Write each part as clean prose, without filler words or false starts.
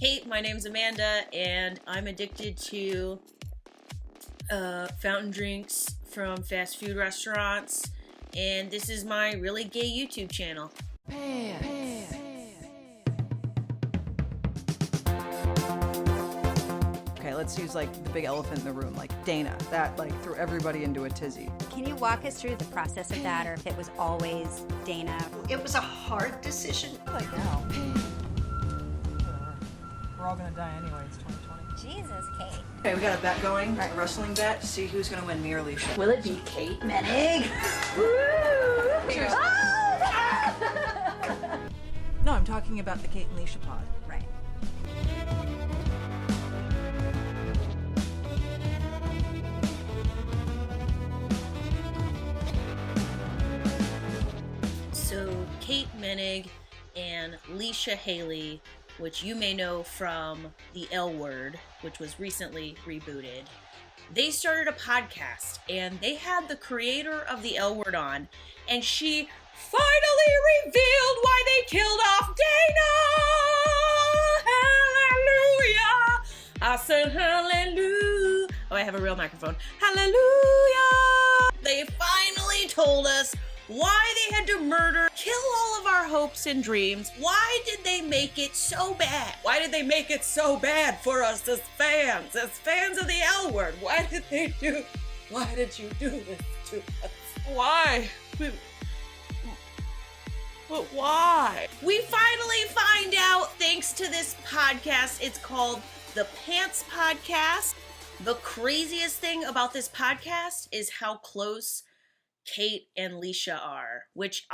Hey, my name's Amanda, and I'm addicted to fountain drinks from fast food restaurants, and this is my really gay YouTube channel. Okay, let's use like the big elephant in the room, like Dana. That like threw everybody into a tizzy. Can you walk us through the process of that, or if it was always Dana? It was a hard decision. Like now. We're all gonna die anyway, it's 2020. Jesus, Kate. Okay, we got a bet going, a wrestling bet, to see who's gonna win, me or Leisha. Will it be Kate Moennig? Cheers. No, I'm talking about the Kate and Leisha pod. Right. So, Kate Moennig and Leisha Hailey, which you may know from The L Word, which was recently rebooted, they started a podcast, and they had the creator of The L Word on, and she finally revealed why they killed off Dana! Hallelujah! I said hallelujah! Oh, I have a real microphone. Hallelujah! They finally told us why they had to murder, kill all of our hopes and dreams. Why did they make it so bad? Why did they make it so bad for us as fans of the L Word? Why did you do this to us? Why? But why? We finally find out thanks to this podcast. It's called The Pants Podcast. The craziest thing about this podcast is how close Kate and Leisha are, which,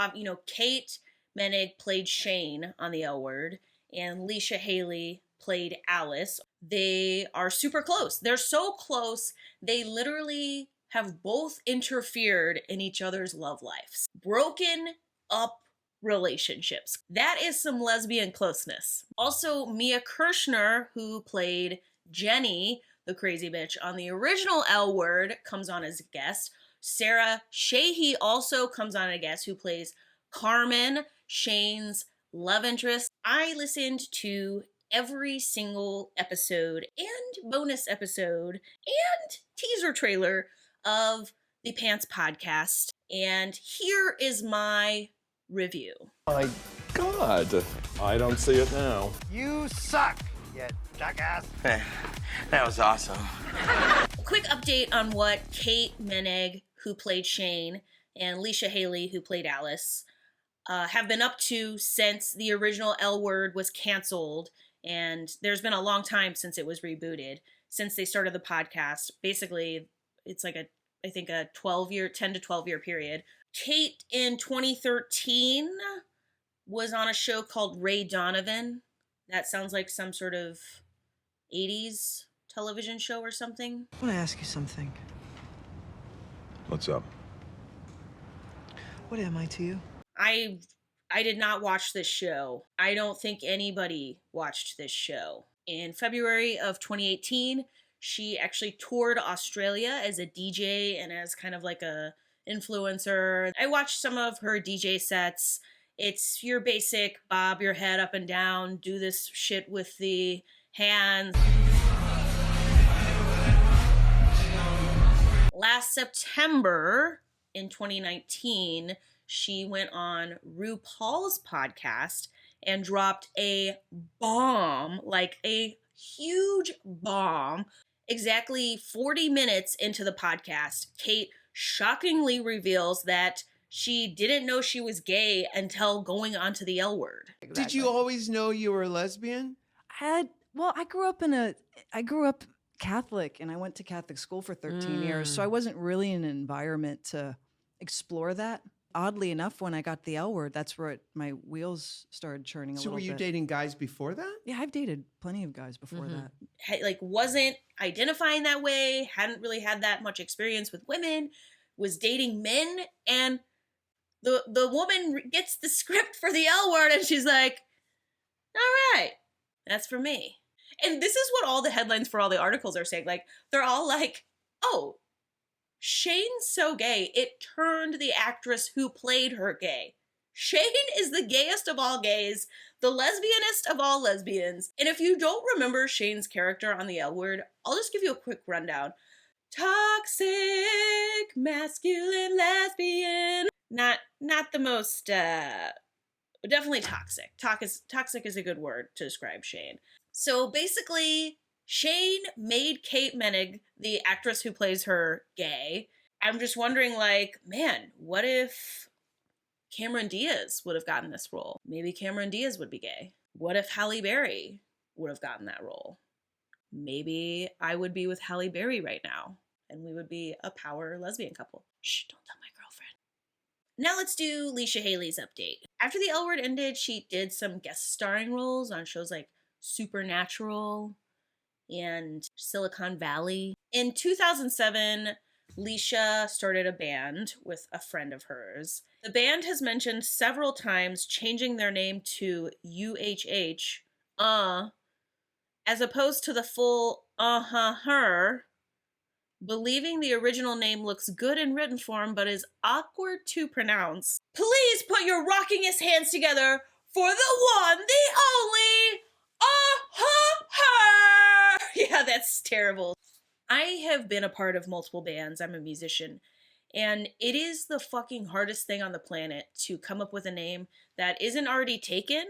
Kate Moennig played Shane on The L Word, and Leisha Hailey played Alice. They are super close. They're so close, they literally have both interfered in each other's love lives. Broken up relationships. That is some lesbian closeness. Also, Mia Kirshner, who played Jenny, the crazy bitch, on the original L Word, comes on as a guest. Sarah Shahi also comes on as a guest, who plays Carmen, Shane's love interest. I listened to every single episode and bonus episode and teaser trailer of the Pants Podcast, and here is my review. My God, I don't see it now. You suck, you jackass. That was awesome. Quick update on what Kate Moennig, who played Shane, and Leisha Hailey, who played Alice, have been up to since the original L Word was canceled, and there's been a long time since it was rebooted, since they started the podcast. Basically, it's like a 10 to 12 year period. Kate in 2013 was on a show called Ray Donovan. That sounds like some sort of 80s television show or something. I want to ask you something. What's up? What am I to you? I did not watch this show. I don't think anybody watched this show. In February of 2018, she actually toured Australia as a DJ and as kind of like a influencer. I watched some of her DJ sets. It's your basic bob your head up and down, do this shit with the hands. Last September in 2019, she went on RuPaul's podcast and dropped a bomb, like a huge bomb. Exactly 40 minutes into the podcast, Kate shockingly reveals that she didn't know she was gay until going onto the L Word. Exactly. Did you always know you were a lesbian? I grew up Catholic, and I went to Catholic school for 13 years, so I wasn't really in an environment to explore that. Oddly enough, when I got the L Word, that's where my wheels started churning a little bit. So were you dating guys before that? Yeah, I've dated plenty of guys before that. Like, wasn't identifying that way, hadn't really had that much experience with women, was dating men, and the woman gets the script for the L Word, and she's like, all right, that's for me. And this is what all the headlines for all the articles are saying. Like, they're all like, oh, Shane's so gay, it turned the actress who played her gay. Shane is the gayest of all gays, the lesbianist of all lesbians. And if you don't remember Shane's character on the L Word, I'll just give you a quick rundown. Toxic, masculine, lesbian. Not the most, definitely toxic. Toxic is a good word to describe Shane. So basically, Shane made Kate Moennig, the actress who plays her, gay. I'm just wondering, like, man, what if Cameron Diaz would have gotten this role? Maybe Cameron Diaz would be gay. What if Halle Berry would have gotten that role? Maybe I would be with Halle Berry right now, and we would be a power lesbian couple. Shh, don't tell my girlfriend. Now let's do Leisha Hailey's update. After the L Word ended, she did some guest starring roles on shows like Supernatural and Silicon Valley. In 2007, Leisha started a band with a friend of hers. The band has mentioned several times changing their name to UHH, as opposed to the full her, believing the original name looks good in written form but is awkward to pronounce. Please put your rockingest hands together for the one, the only, her! Yeah, that's terrible. I have been a part of multiple bands. I'm a musician. And it is the fucking hardest thing on the planet to come up with a name that isn't already taken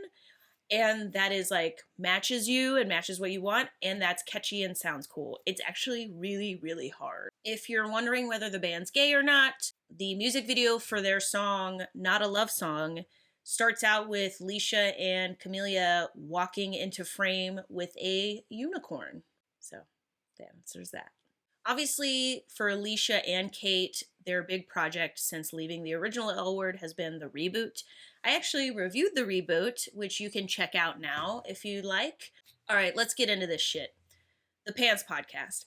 and that is like matches you and matches what you want and that's catchy and sounds cool. It's actually really, really hard. If you're wondering whether the band's gay or not, the music video for their song, Not a Love Song, starts out with Leisha and Camellia walking into frame with a unicorn. So, there's that. Obviously, for Leisha and Kate, their big project since leaving the original L Word has been the reboot. I actually reviewed the reboot, which you can check out now if you'd like. All right, let's get into this shit. The Pants Podcast.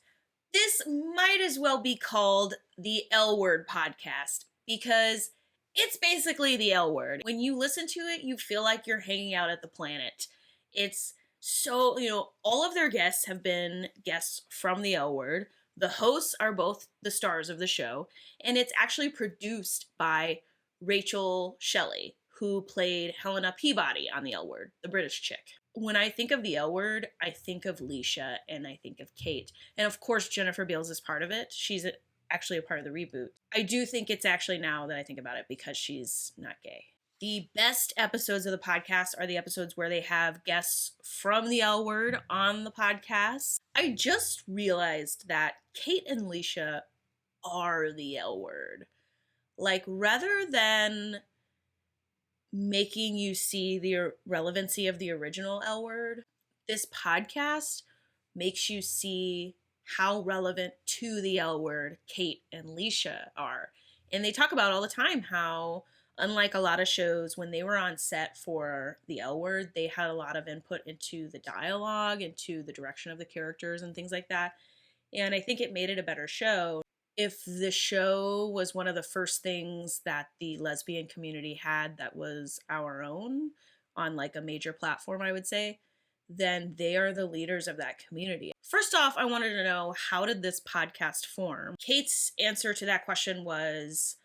This might as well be called the L Word Podcast because it's basically the L Word. When you listen to it, you feel like you're hanging out at the planet. It's so, all of their guests have been guests from the L Word. The hosts are both the stars of the show, and it's actually produced by Rachel Shelley, who played Helena Peabody on the L Word, the British chick. When I think of the L Word, I think of Leisha and I think of Kate. And of course, Jennifer Beals is part of it. She's actually a part of the reboot. I do think it's actually, now that I think about it, because she's not gay. The best episodes of the podcast are the episodes where they have guests from the L Word on the podcast. I just realized that Kate and Leisha are the L Word. Like, rather than making you see the relevancy of the original L Word, this podcast makes you see how relevant to the L Word Kate and Leisha are. And they talk about all the time how, unlike a lot of shows, when they were on set for the L Word, they had a lot of input into the dialogue, into the direction of the characters and things like that. And I think it made it a better show. If the show was one of the first things that the lesbian community had that was our own on like a major platform, I would say, then they are the leaders of that community. First off, I wanted to know, how did this podcast form? Kate's answer to that question was,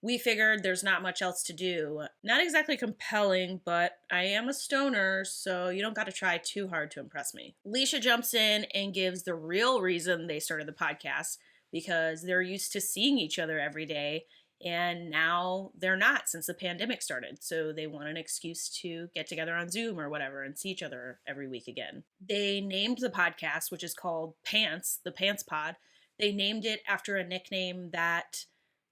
we figured there's not much else to do. Not exactly compelling, but I am a stoner, so you don't got to try too hard to impress me. Leisha jumps in and gives the real reason they started the podcast, because they're used to seeing each other every day, and now they're not since the pandemic started. So they want an excuse to get together on Zoom or whatever and see each other every week again. They named the podcast, which is called Pants, the Pants Pod. They named it after a nickname that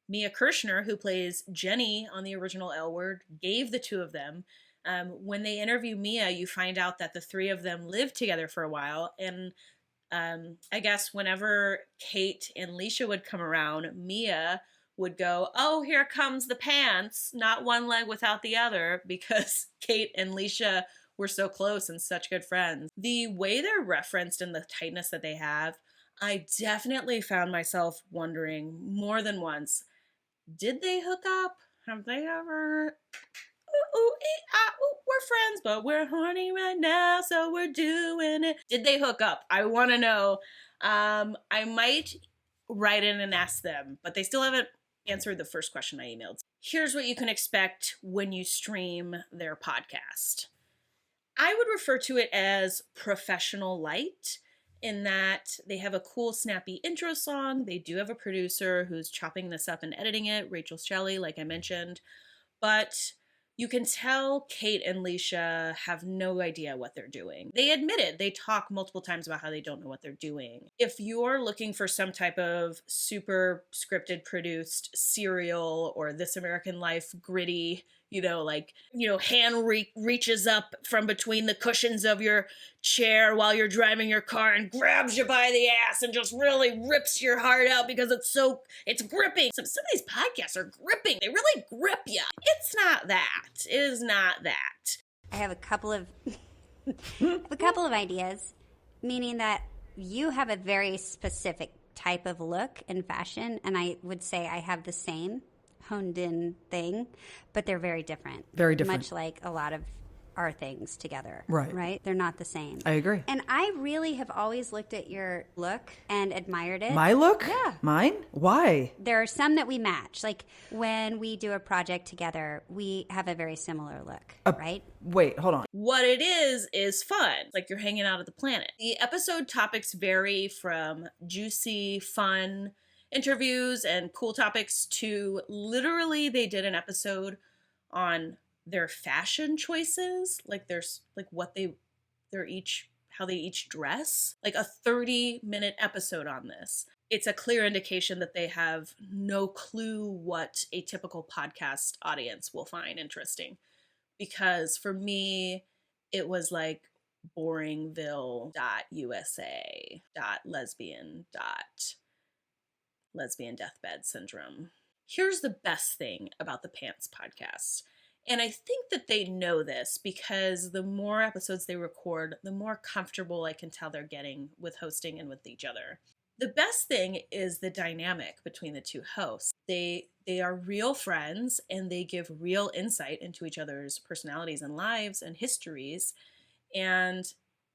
Mia Kirshner, who plays Jenny on the original L Word, gave the two of them. When they interview Mia, you find out that the three of them lived together for a while, and I guess whenever Kate and Leisha would come around, Mia would go, "Oh, here comes the pants," not one leg without the other, because Kate and Leisha were so close and such good friends. The way they're referenced and the tightness that they have, I definitely found myself wondering more than once, did they hook up? Have they ever? We're friends, but we're horny right now, so we're doing it. Did they hook up? I want to know. I might write in and ask them, but they still haven't answered the first question I emailed. Here's what you can expect when you stream their podcast. I would refer to it as professional light, in that they have a cool, snappy intro song. They do have a producer who's chopping this up and editing it, Rachel Shelley, like I mentioned. But you can tell Kate and Leisha have no idea what they're doing. They admit it. They talk multiple times about how they don't know what they're doing. If you're looking for some type of super scripted, produced serial or This American Life gritty, hand reaches up from between the cushions of your chair while you're driving your car and grabs you by the ass and just really rips your heart out because it's gripping. Some of these podcasts are gripping. They really grip you. It's not that. It is not that. I have a couple of ideas, meaning that you have a very specific type of look and fashion, and I would say I have the same honed in thing, but they're very different. Very different. Much like a lot of our things together. Right. They're not the same. I agree. And I really have always looked at your look and admired it. My look? Yeah. Mine? Why? There are some that we match. Like when we do a project together, we have a very similar look, right? Wait, hold on. What it is fun. Like you're hanging out at the planet. The episode topics vary from juicy, fun interviews and cool topics to literally they did an episode on their fashion choices, like there's like how they each dress, like a 30-minute episode on this. It's a clear indication that they have no clue what a typical podcast audience will find interesting, because for me it was like boringville.usa.lesbian deathbed syndrome. Here's the best thing about the Pants podcast. And I think that they know this because the more episodes they record, the more comfortable I can tell they're getting with hosting and with each other. The best thing is the dynamic between the two hosts. They are real friends and they give real insight into each other's personalities and lives and histories. And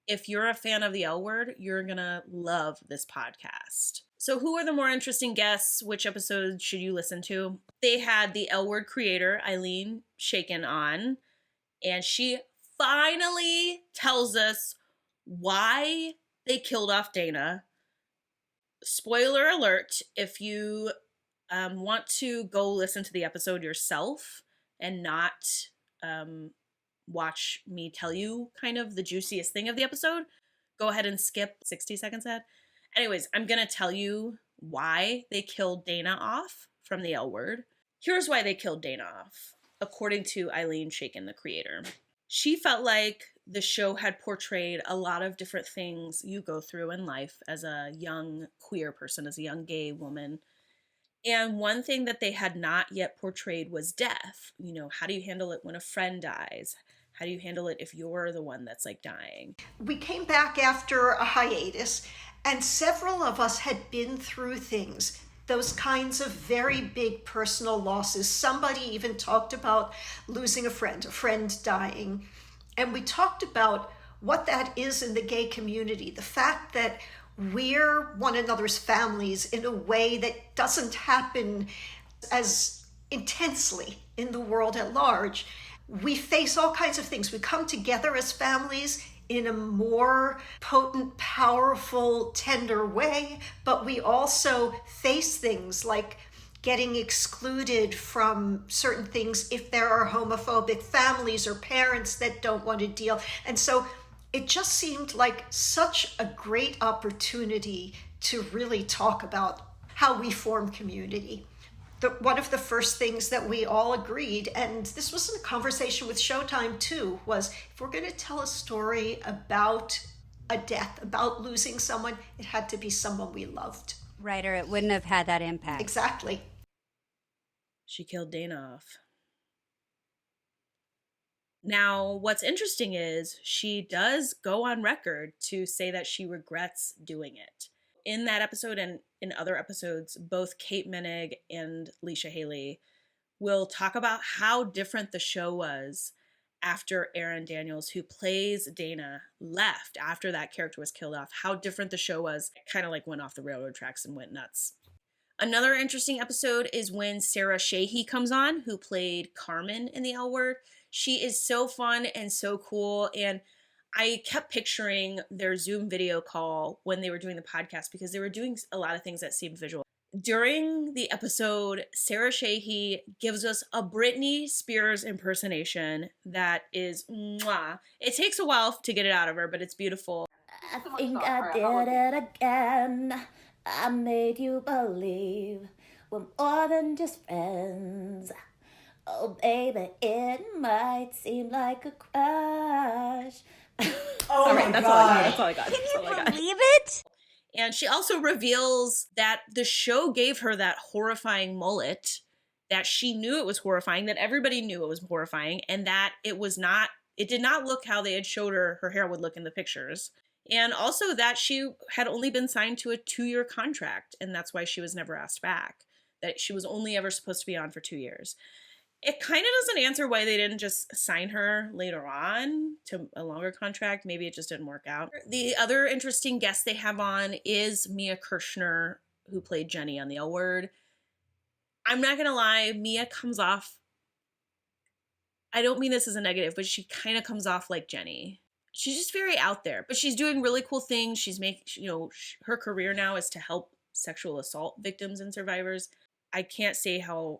if you're a fan of the L Word, you're going to love this podcast. So who are the more interesting guests? Which episode should you listen to? They had the L Word creator, Eileen Shaken, on, and she finally tells us why they killed off Dana. Spoiler alert, if you want to go listen to the episode yourself and not watch me tell you kind of the juiciest thing of the episode, go ahead and skip 60 seconds ahead. Anyways, I'm going to tell you why they killed Dana off from the L Word. Here's why they killed Dana off, according to Eileen Shaken, the creator. She felt like the show had portrayed a lot of different things you go through in life as a young queer person, as a young gay woman. And one thing that they had not yet portrayed was death. You know, how do you handle it when a friend dies? How do you handle it if you're the one that's like dying? We came back after a hiatus, and several of us had been through things, those kinds of very big personal losses. Somebody even talked about losing a friend dying. And we talked about what that is in the gay community, the fact that we're one another's families in a way that doesn't happen as intensely in the world at large. We face all kinds of things. We come together as families in a more potent, powerful, tender way, but we also face things like getting excluded from certain things if there are homophobic families or parents that don't want to deal. And so it just seemed like such a great opportunity to really talk about how we form community. One of the first things that we all agreed, and this was a conversation with Showtime too, was if we're going to tell a story about a death, about losing someone, it had to be someone we loved. Right, or it wouldn't have had that impact. Exactly. She killed Dana off. Now, what's interesting is she does go on record to say that she regrets doing it. In that episode and in other episodes, both Kate Moennig and Leisha Hailey will talk about how different the show was after Aaron Daniels, who plays Dana, left after that character was killed off. How different the show was. It kind of like went off the railroad tracks and went nuts. Another interesting episode is when Sarah Shahi comes on, who played Carmen in The L Word. She is so fun and so cool, and I kept picturing their Zoom video call when they were doing the podcast because they were doing a lot of things that seemed visual. During the episode, Sarah Shahi gives us a Britney Spears impersonation that is mwah. It takes a while to get it out of her, but it's beautiful. I think I did it again. I made you believe we're more than just friends. Oh, baby, it might seem like a crush. Oh my That's God. all I got. Can you believe it? And she also reveals that the show gave her that horrifying mullet, that she knew it was horrifying, that everybody knew it was horrifying, and that it did not look how they had showed her hair would look in the pictures. And also that she had only been signed to a 2-year contract, and that's why she was never asked back, that she was only ever supposed to be on for 2 years. It kind of doesn't answer why they didn't just sign her later on to a longer contract. Maybe it just didn't work out. The other interesting guest they have on is Mia Kirshner, who played Jenny on The L Word. I'm not going to lie, Mia comes off, I don't mean this as a negative, but she kind of comes off like Jenny. She's just very out there, but she's doing really cool things. She's her career now is to help sexual assault victims and survivors. I can't say how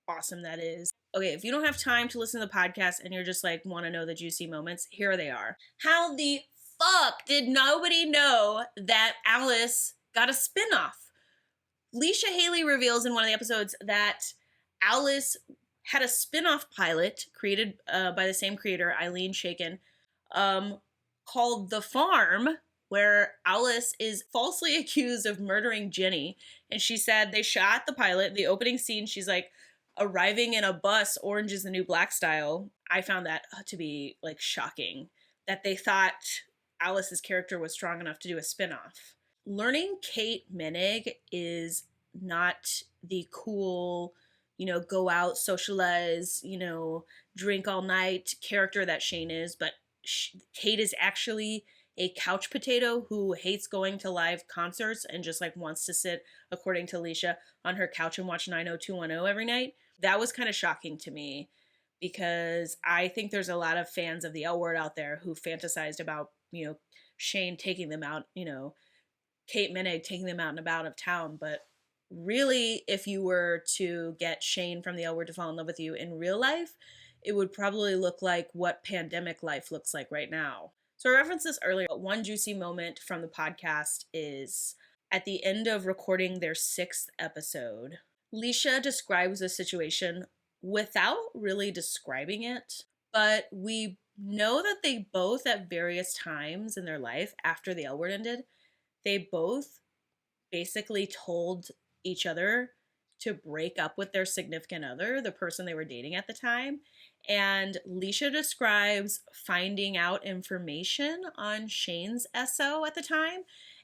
awesome that is. Okay, if you don't have time to listen to the podcast and you're just like want to know the juicy moments, here they are. How the fuck did nobody know that Alice got a spinoff? Leisha Hailey reveals in one of the episodes that Alice had a spin-off pilot created by the same creator, Eileen Shaken, called The Farm, where Alice is falsely accused of murdering Jenny. And she said they shot the pilot, the opening scene, she's like arriving in a bus, Orange is the New Black style. I found that to be like shocking, that they thought Alice's character was strong enough to do a spin-off. Learning Kate Moennig is not the cool, go out, socialize, drink all night character that Shane is, but Kate is actually a couch potato who hates going to live concerts and just like wants to sit, according to Leisha, on her couch and watch 90210 every night. That was kind of shocking to me because I think there's a lot of fans of the L Word out there who fantasized about, Shane taking them out, Kate Moennig taking them out and about of town. But really, if you were to get Shane from the L Word to fall in love with you in real life, it would probably look like what pandemic life looks like right now. So I referenced this earlier, but one juicy moment from the podcast is at the end of recording their 6th episode. Leisha describes a situation without really describing it, but we know that they both at various times in their life after the L Word ended, they both basically told each other to break up with their significant other, the person they were dating at the time. And Leisha describes finding out information on Shane's SO at the time.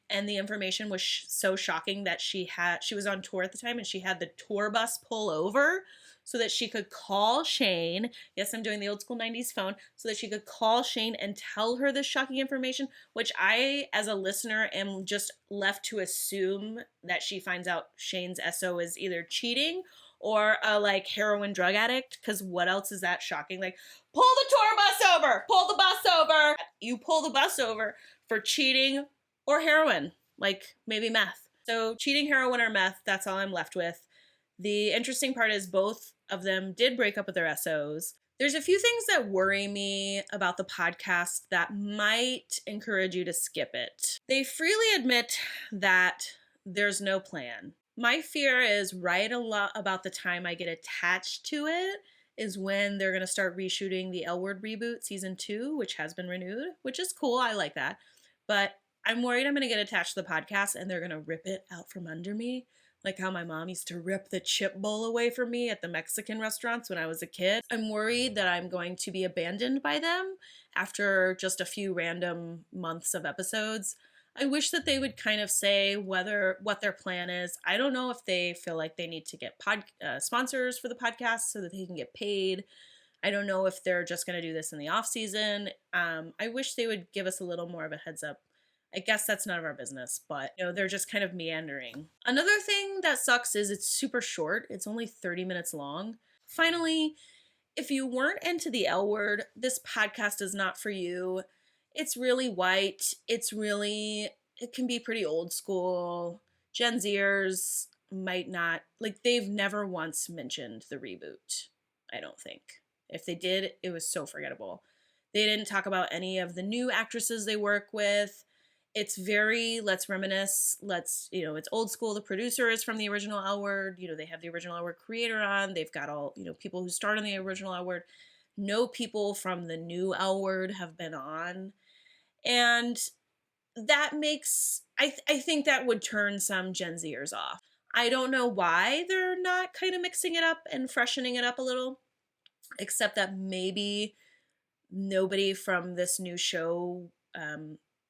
And the information was so shocking that she was on tour at the time and she had the tour bus pull over so that she could call Shane. Yes, I'm doing the old school 90s phone. So that she could call Shane and tell her this shocking information, which I, as a listener, am just left to assume that she finds out Shane's SO is either cheating or a like heroin drug addict, because what else is that shocking? Like, pull the tour bus over, pull the bus over. You pull the bus over for cheating or heroin, like maybe meth. So cheating, heroin, or meth, that's all I'm left with. The interesting part is both of them did break up with their SOs. There's a few things that worry me about the podcast that might encourage you to skip it. They freely admit that there's no plan. My fear is right a lot about the time I get attached to it is when they're going to start reshooting the L Word reboot season 2, which has been renewed, which is cool. I like that. But I'm worried I'm going to get attached to the podcast and they're going to rip it out from under me. Like how my mom used to rip the chip bowl away from me at the Mexican restaurants when I was a kid. I'm worried that I'm going to be abandoned by them after just a few random months of episodes. I wish that they would kind of say what their plan is. I don't know if they feel like they need to get sponsors for the podcast so that they can get paid. I don't know if they're just going to do this in the off season. I wish they would give us a little more of a heads up I guess that's none of our business, but they're just kind of meandering. Another thing that sucks is it's super short. It's only 30 minutes long. Finally, if you weren't into the L Word, this podcast is not for you. It's really white. It can be pretty old school. Gen Zers might not, they've never once mentioned the reboot, I don't think. If they did, it was so forgettable. They didn't talk about any of the new actresses they work with. It's very, let's reminisce, it's old school. The producer is from the original L Word. They have the original L Word creator on. They've got all, people who starred in the original L Word. No people from the new L Word have been on. And that makes, I think that would turn some Gen Zers off. I don't know why they're not kind of mixing it up and freshening it up a little, except that maybe nobody from this new show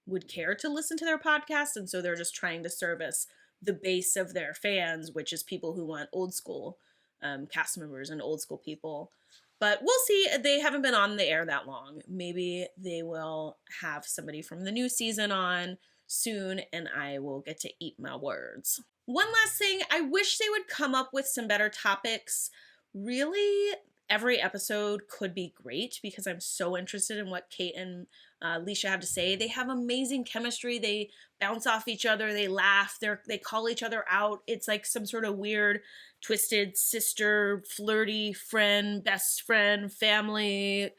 would care to listen to their podcast, and so they're just trying to service the base of their fans, which is people who want old school cast members and old school people. But we'll see. They haven't been on the air that long. Maybe they will have somebody from the new season on soon, and I will get to eat my words. One last thing, I wish they would come up with some better topics. Really, every episode could be great because I'm so interested in what Kate and Leisha have to say. They have amazing chemistry. They bounce off each other. They laugh. They call each other out. It's like some sort of weird, twisted sister, flirty friend, best friend, family,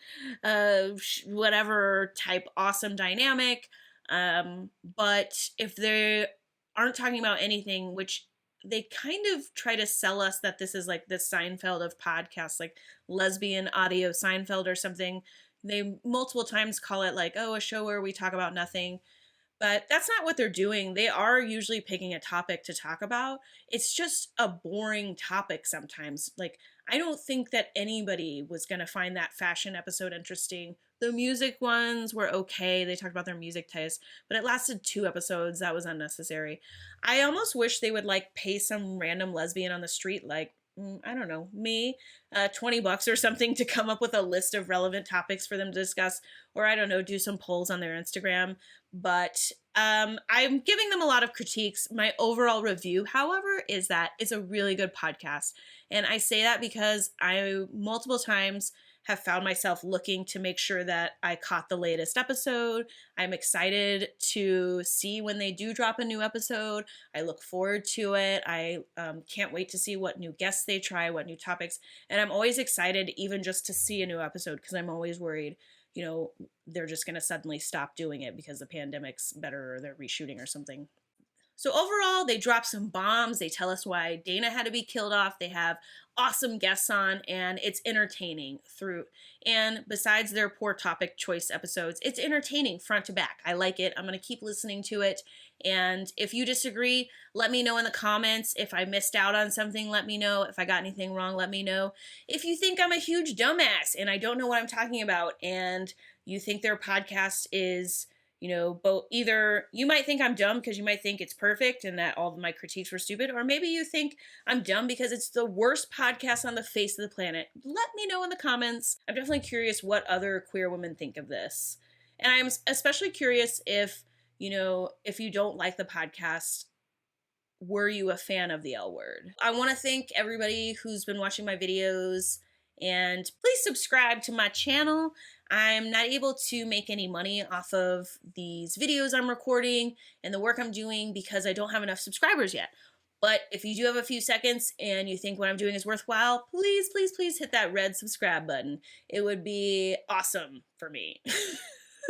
whatever type awesome dynamic. But if they aren't talking about anything, which they kind of try to sell us that this is like the Seinfeld of podcasts, like lesbian audio Seinfeld or something. They multiple times call it like, oh, a show where we talk about nothing. But that's not what they're doing. They are usually picking a topic to talk about. It's just a boring topic sometimes. Like, I don't think that anybody was going to find that fashion episode interesting. The music ones were okay. They talked about their music taste, but it lasted 2 episodes. That was unnecessary. I almost wish they would pay some random lesbian on the street, I don't know, me, $20 or something to come up with a list of relevant topics for them to discuss, or I don't know, do some polls on their Instagram. But I'm giving them a lot of critiques. My overall review, however, is that it's a really good podcast. And I say that because I multiple times have found myself looking to make sure that I caught the latest episode. I'm excited to see when they do drop a new episode. I look forward to it. I can't wait to see what new guests they try, what new topics. And I'm always excited even just to see a new episode because I'm always worried, they're just going to suddenly stop doing it because the pandemic's better or they're reshooting or something. So overall, they drop some bombs. They tell us why Dana had to be killed off. They have awesome guests on, and it's entertaining through. And besides their poor topic choice episodes, it's entertaining front to back. I like it. I'm going to keep listening to it. And if you disagree, let me know in the comments. If I missed out on something, let me know. If I got anything wrong, let me know. If you think I'm a huge dumbass and I don't know what I'm talking about, and you think their podcast is, both either you might think I'm dumb because you might think it's perfect and that all of my critiques were stupid, or maybe you think I'm dumb because it's the worst podcast on the face of the planet. Let me know in the comments. I'm definitely curious what other queer women think of this. And I'm especially curious if you don't like the podcast, were you a fan of the L Word? I want to thank everybody who's been watching my videos, and please subscribe to my channel. I'm not able to make any money off of these videos I'm recording and the work I'm doing because I don't have enough subscribers yet. But if you do have a few seconds and you think what I'm doing is worthwhile, please, please, please hit that red subscribe button. It would be awesome for me.